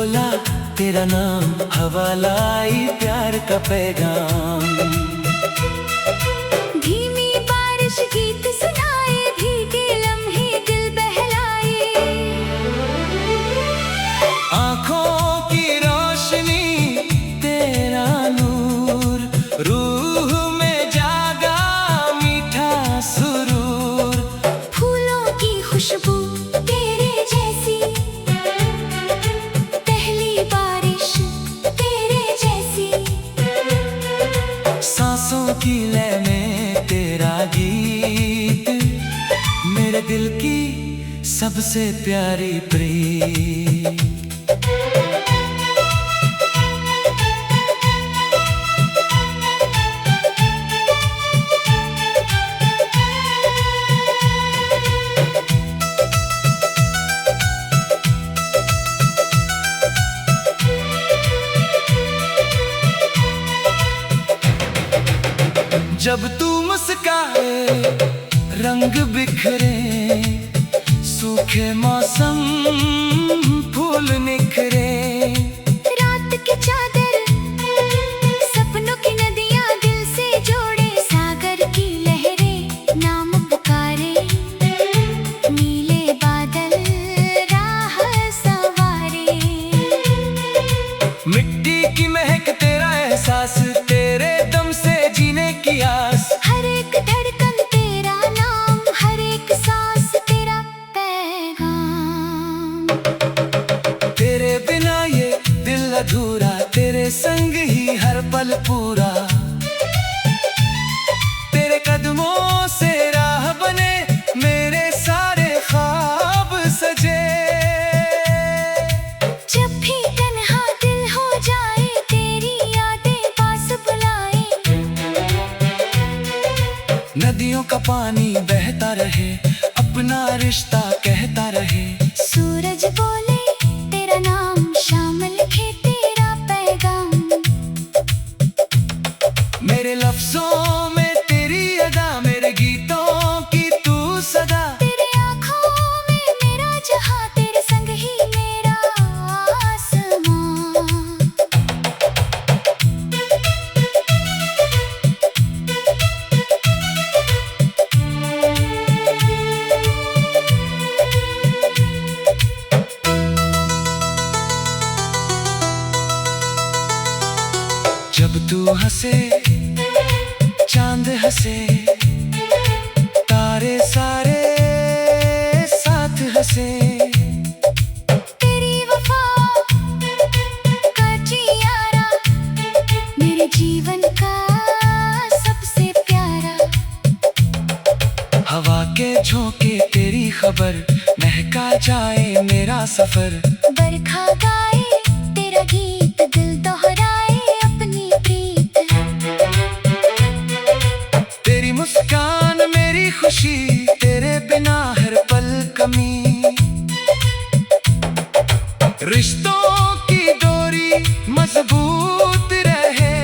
बोला तेरा नाम, हवा लाई प्यार का पैगाम। धीमी बारिश गीत सुनाए, भीगे लम्हे दिल बहलाए। आँखों की रोशनी तेरा नूर, रूह में जागा मीठा सुरूर। फूलों की खुशबू तेरे जैसी, पहली बारिश तेरे जैसी। सांसों की लय में तेरा गीत, मेरे दिल की सबसे प्यारी प्रीत। जब तू मुस्काए रंग बिखरे, सूखे मौसम फूल निखरे। रात की चादर सपनों की नदियां दिल से जोड़े, सागर की लहरें नाम पुकारे। नीले बादल राह सवारे, मिट्टी की महक तेरा एहसास, तेरे दम से जीने की आस। हर एक धड़कन तेरा नाम, हर एक सांस तेरा पैगाम। तेरे बिना ये दिल अधूरा, तेरे संग ही हर पल पूरा। तेरे कदमों से राह बने, मेरे सारे ख्वाब सजे। जब भी तन्हा दिल हो जाए, तेरी यादें पास बुलाए। नदियों का पानी बहता रहे, अपना रिश्ता कहता रहे। सूरज बोले तेरा नाम, शाम लिखे तेरा पैगाम। मेरे लफ्जों में तेरी अदा, मेरे गीतों की तू सदा। तेरे आँखों में मेरा जहां, तेरे संग ही मेरा आसमां। जब तू हंसे चांद हंसे, तारे सारे साथ हंसे। तेरी वफा का जियारा, मेरे जीवन का सबसे प्यारा। हवा के झोंके तेरी खबर, महका जाए मेरा सफर। बरखा गाए तेरा गीत, दिल दोहराए अपनी प्रीत। तेरी मुस्कान मेरी खुशी, तेरे बिना हर पल कमी। रिश्तों की डोरी मजबूत रहे,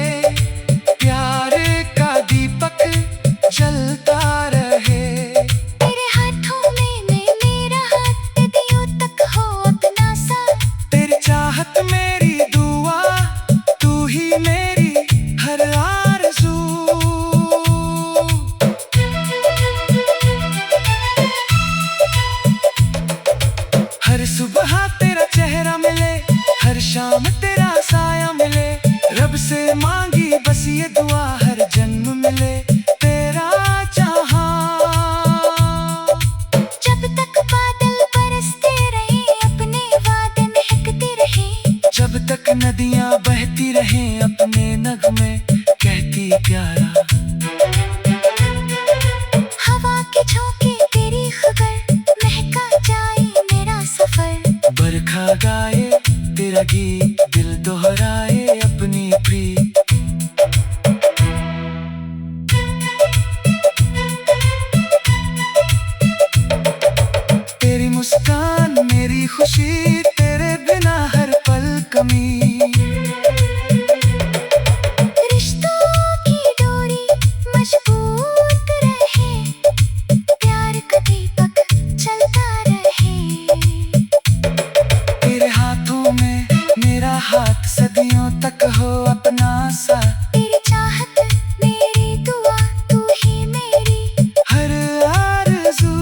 प्यार का दीपक जलता रहे। तेरे हाथों में मैं मेरा हाथ, नदियों तक हो अपना साथ। तेरी चाहत मेरी दुआ, तू ही मेरी हर आरज़ू। हर सुबह तेरा चेहरा मिले, हर शाम तेरा साया मिले। रब से मांगी बस ये दुआ, हर जन्म मिले तेरा चाहा। जब तक बादल बरसते रहे, अपने वादे महकते रहे। जब तक नदियां बहती रहें, अपने नगमे कहती प्यारा। हवा के झोंके तेरी खबर, महका जाए मेरा सफर। बरखा गाए तेरा गीत, दिल दोहराए अपनी प्रीत। तेरी मुस्कान मेरी खुशी, तेरे बिना हर पल कमी। रिश्तों की डोरी मजबूत रहे, प्यार का दीपक जलता रहे। हाथ सदियों तक हो अपना सा। तेरी चाहत मेरी दुआ, तू ही मेरी हर आरज़ू,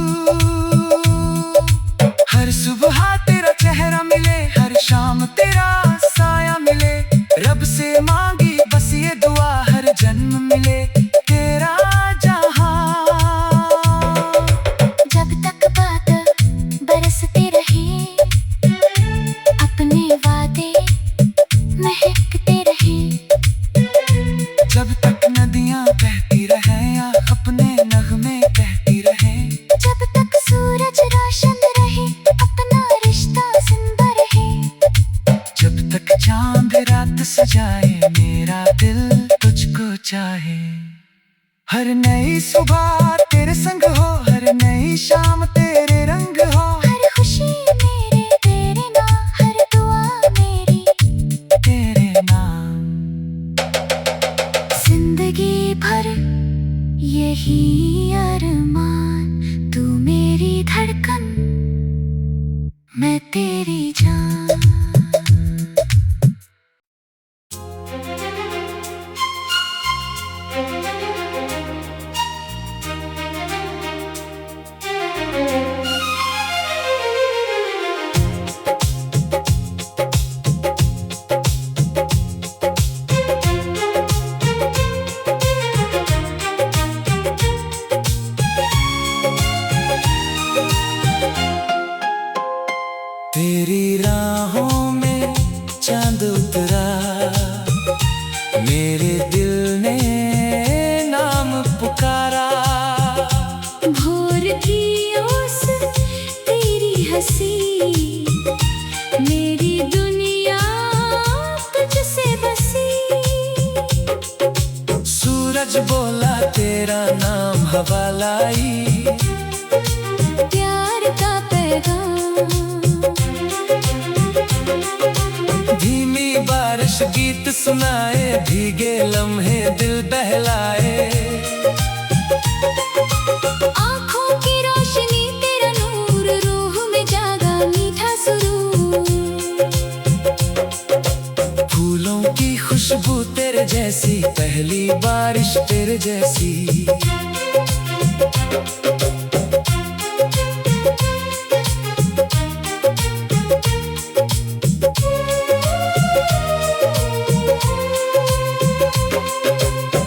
हर सुबह तेरा चेहरा मिले, हर शाम तेरा साया मिले। रब से मांगी बस ये दुआ, हर जन्म मिले तेरा जहां। जब तक बात बरसते रहे, अपने वादे महकते रहे। जब तक नदियां बहती रहे या अपने नगमे कहती रहे। जब तक सूरज रोशन रहे, अपना रिश्ता जिंदा रहे। जब तक चांद रात सजाए, मेरा दिल तुझको चाहे। हर नई सुबह तेरे संग हो, हर नई शाम तेरे रंग हो। हर खुशी मेरे तेरे नाम, हर दुआ मेरी तेरे नाम। जिंदगी भर यही अरमान, तू मेरी धड़कन, मैं तेरी जान। तेरी राहों में चांद उतरा, मेरे दिल ने नाम पुकारा। भोर की ओस तेरी हंसी, मेरी दुनिया तुझसे बसी। सूरज बोला तेरा नाम हवा लाई, प्यार का पैगाम। धीमी बारिश गीत सुनाए, भीगे लम्हे दिल बहलाए। आँखों की रोशनी तेरा नूर, रूह में जागा मीठा सुरूर। फूलों की खुशबू तेरे जैसी, पहली बारिश तेरे जैसी।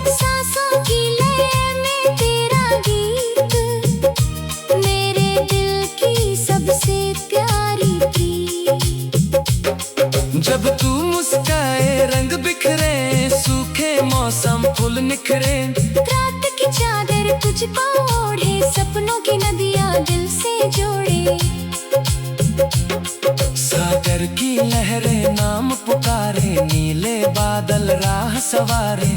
सांसों की लय में तेरा गीत, मेरे दिल की सबसे प्यारी प्रीत। जब तू मुस्काए रंग बिखरे, सूखे मौसम फूल निखरे। रात की चादर तुझको ओढ़े, सपनों की नदियाँ दिल से जोड़े। सागर की लहरें नाम पुकारे, नीले बादल राह सवारे।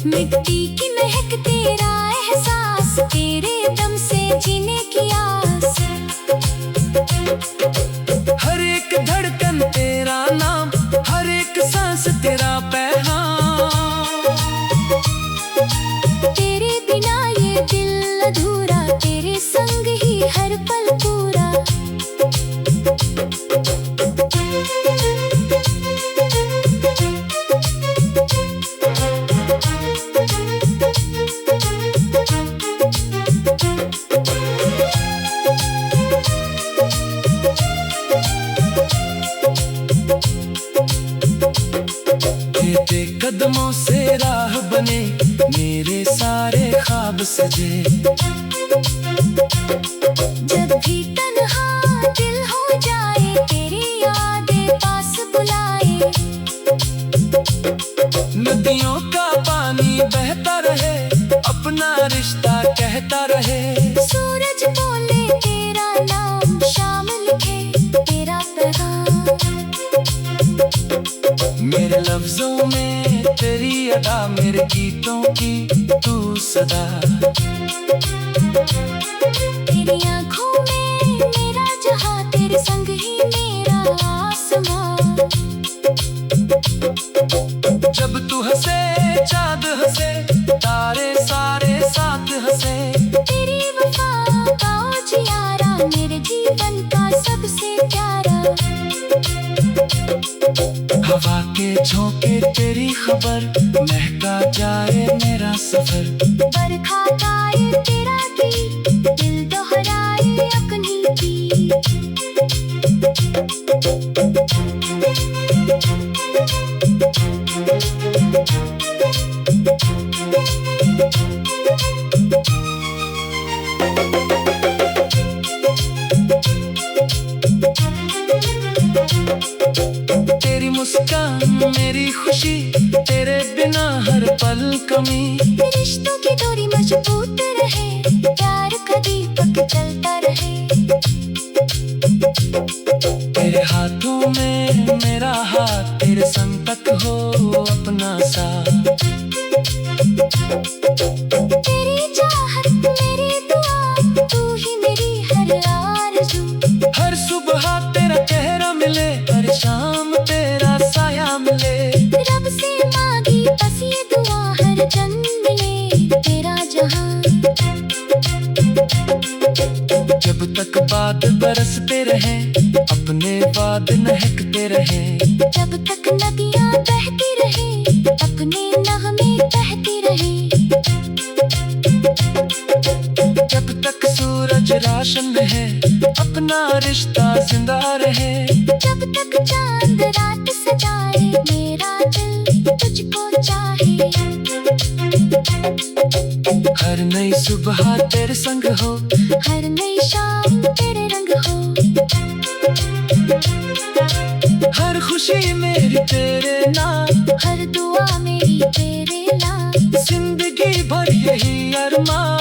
मिट्टी की महक तेरा एहसास, तेरे दम से जीने की आस। हर एक धड़कन तेरा नाम, हर एक सांस तेरा पैगाम। तेरे बिना ये दिल अधूरा, तेरे संग ही हर पल पूरा। तेरे कदमों से राह बने, मेरे सारे ख्वाब सजे। जब भी तन्हा दिल हो जाए, तेरी यादें पास बुलाए। नदियों का पानी बहता रहे, अपना रिश्ता कहता रहे। सूरज बोले तेरा नाम, शाम लिखे तेरा पैगाम। मेरे लफ्जों में तेरी अदा, मेरे गीतों की तू सदा। तेरी आँखों में मेरा जहां, तेरे संग ही मेरा आसमां। जब तू हंसे चाँद हंसे, तारे सारे साथ हंसे। तेरी वफा का उजियारा, मेरे जीवन का सबसे प्यारा। हवा के झोंके तेरी खबर, महका जाए मेरा सफर। बरखा गाए तेरा गीत, दिल दोहराए अपनी प्रीत। तेरी मुस्कान मेरी खुशी, तेरे बिना हर पल कमी। रिश्तों की डोरी मजबूत रहे, प्यार का दीपक जलता रहे। तेरे हाथों में मेरा हाथ, तेरे संग तक हो अपना साथ। तेरी चाहत मेरी दुआ, तू ही मेरी हर आरज़ू। हर सुबह तेरा चेहरा मिले, हर शाम तेरा साया मिले। रब से मांगी बस ये दुआ, हर जन्म मिले तेरा जहां। जब तक बादल बरसते रहे, अपने वाद महकते रहे। जब तक नदियां बहती रहे, अपने नगमे बहती रहे। जब तक सूरज रोशन रहे, अपना रिश्ता जिंदा रहे। जब तक चांद रात सजाए, मेरा दिल तुझको चाहे। हर नई सुबह तेरे संग हो, हर नई शाम तेरे रंग हो। हर खुशी मेरी तेरे नाम, हर दुआ मेरी तेरे नाम। जिंदगी भर यही अरमान।